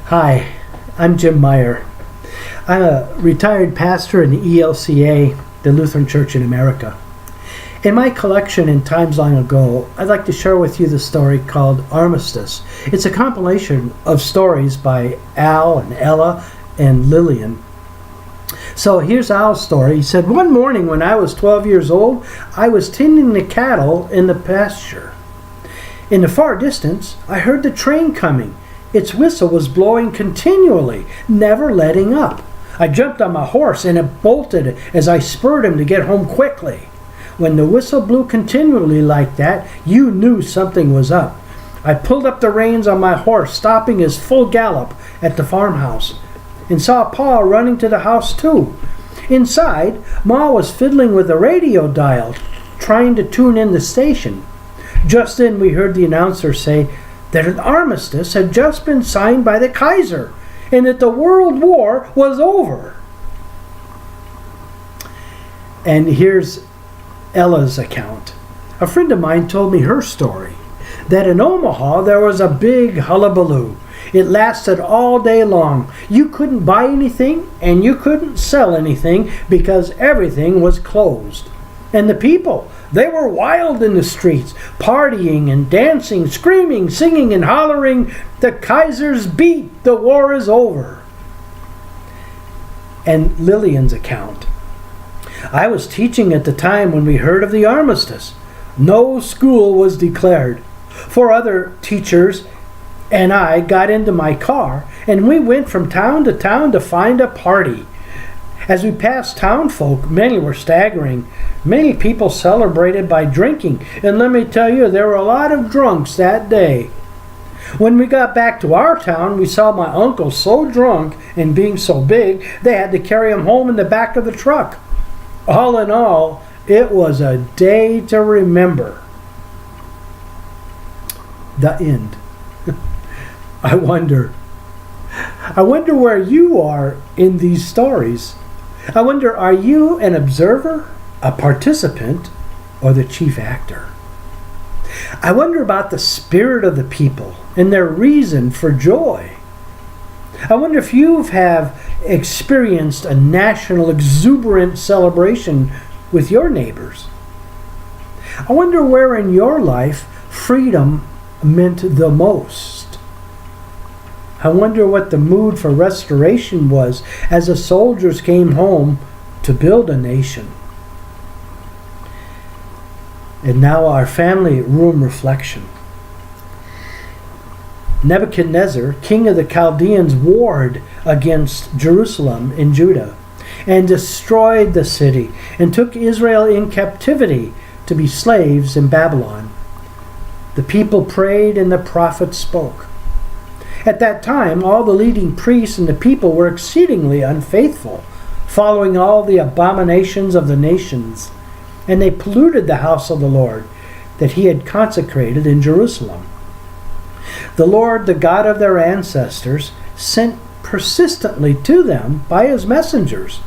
Hi, I'm Jim Meyer. I'm a retired pastor in the ELCA, the Lutheran Church in America. In my collection in times long ago, I'd like to share with you the story called Armistice. It's a compilation of stories by Al and Ella and Lillian. So here's Al's story. He said, "One morning when I was 12 years old, I was tending the cattle in the pasture. In the far distance, I heard the train coming. Its whistle was blowing continually, never letting up. I jumped on my horse and it bolted as I spurred him to get home quickly. When the whistle blew continually like that, you knew something was up. I pulled up the reins on my horse, stopping his full gallop at the farmhouse, and saw Pa running to the house too. Inside, Ma was fiddling with the radio dial, trying to tune in the station. Just then we heard the announcer say that an armistice had just been signed by the Kaiser, and that the World War was over." And here's Ella's account. "A friend of mine told me her story, that in Omaha there was a big hullabaloo. It lasted all day long. You couldn't buy anything and you couldn't sell anything because everything was closed. And the people, they were wild in the streets, partying and dancing, screaming, singing, and hollering, 'The Kaiser's beat, the war is over.'" And Lillian's account. "I was teaching at the time when we heard of the armistice. No school was declared. Four other teachers and I got into my car, and we went from town to find a party. As we passed townfolk, many were staggering. Many people celebrated by drinking, and let me tell you, there were a lot of drunks that day. When we got back to our town, we saw my uncle so drunk and being so big, they had to carry him home in the back of the truck. All in all, it was a day to remember." The end. I wonder where you are in these stories. I wonder, are you an observer, a participant, or the chief actor? I wonder about the spirit of the people and their reason for joy. I wonder if you have experienced a national exuberant celebration with your neighbors. I wonder where in your life freedom meant the most. I wonder what the mood for restoration was as the soldiers came home to build a nation. And now our family room reflection. Nebuchadnezzar, king of the Chaldeans, warred against Jerusalem in Judah and destroyed the city and took Israel in captivity to be slaves in Babylon. The people prayed and the prophets spoke. At that time, all the leading priests and the people were exceedingly unfaithful, following all the abominations of the nations, and they polluted the house of the Lord that he had consecrated in Jerusalem. The Lord, the God of their ancestors, sent persistently to them by his messengers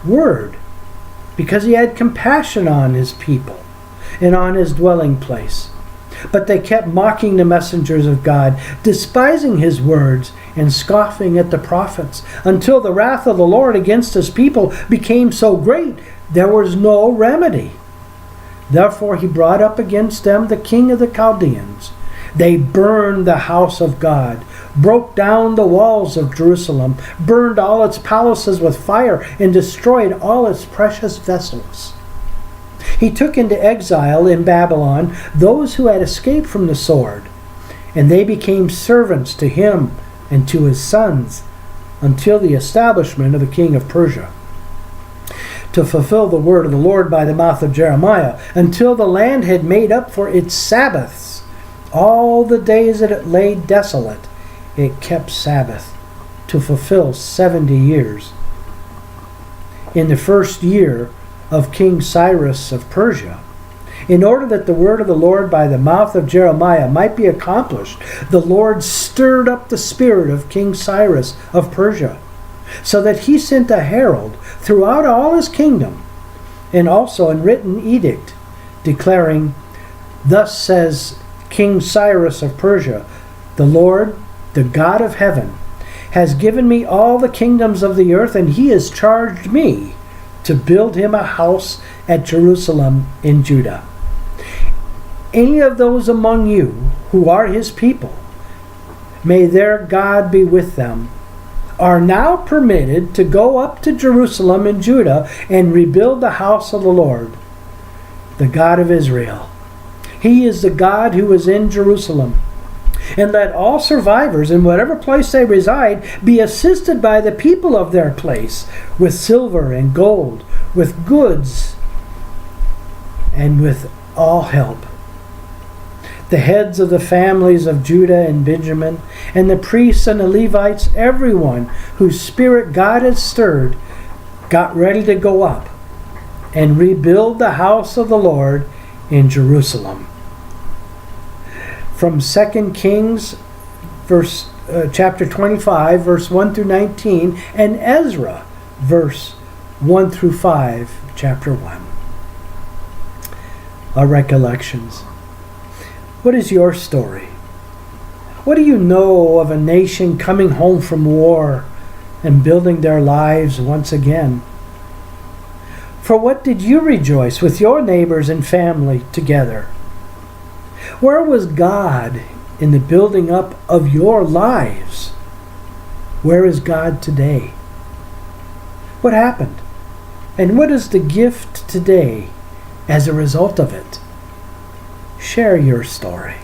word, because he had compassion on his people and on his dwelling place. But they kept mocking the messengers of God, despising his words and scoffing at the prophets, until the wrath of the Lord against his people became so great there was no remedy. Therefore he brought up against them the king of the Chaldeans. They burned the house of God, broke down the walls of Jerusalem, burned all its palaces with fire, and destroyed all its precious vessels. He took into exile in Babylon those who had escaped from the sword, and they became servants to him and to his sons until the establishment of the king of Persia, to fulfill the word of the Lord by the mouth of Jeremiah, until the land had made up for its Sabbaths. All the days that it lay desolate, it kept Sabbath, to fulfill 70 years. In the first year of King Cyrus of Persia, in order that the word of the Lord by the mouth of Jeremiah might be accomplished, the Lord stirred up the spirit of King Cyrus of Persia, so that he sent a herald throughout all his kingdom, and also a written edict, declaring, "Thus says King Cyrus of Persia, the Lord, the God of heaven, has given me all the kingdoms of the earth, and he has charged me to build him a house at Jerusalem in Judah. Any of those among you who are his people, may their God be with them, are now permitted to go up to Jerusalem in Judah and rebuild the house of the Lord, the God of Israel. He is the God who is in Jerusalem. And let all survivors in whatever place they reside be assisted by the people of their place with silver and gold, with goods, and with all help. The heads of the families of Judah and Benjamin, and the priests and the Levites, everyone whose spirit God has stirred, got ready to go up and rebuild the house of the Lord in Jerusalem. From 2 Kings chapter 25, verse 1 through 19, and Ezra, verse 1 through 5, chapter 1. Our recollections. What is your story? What do you know of a nation coming home from war and building their lives once again? For what did you rejoice with your neighbors and family together? Where was God in the building up of your lives? Where is God today? What happened? And what is the gift today as a result of it? Share your story.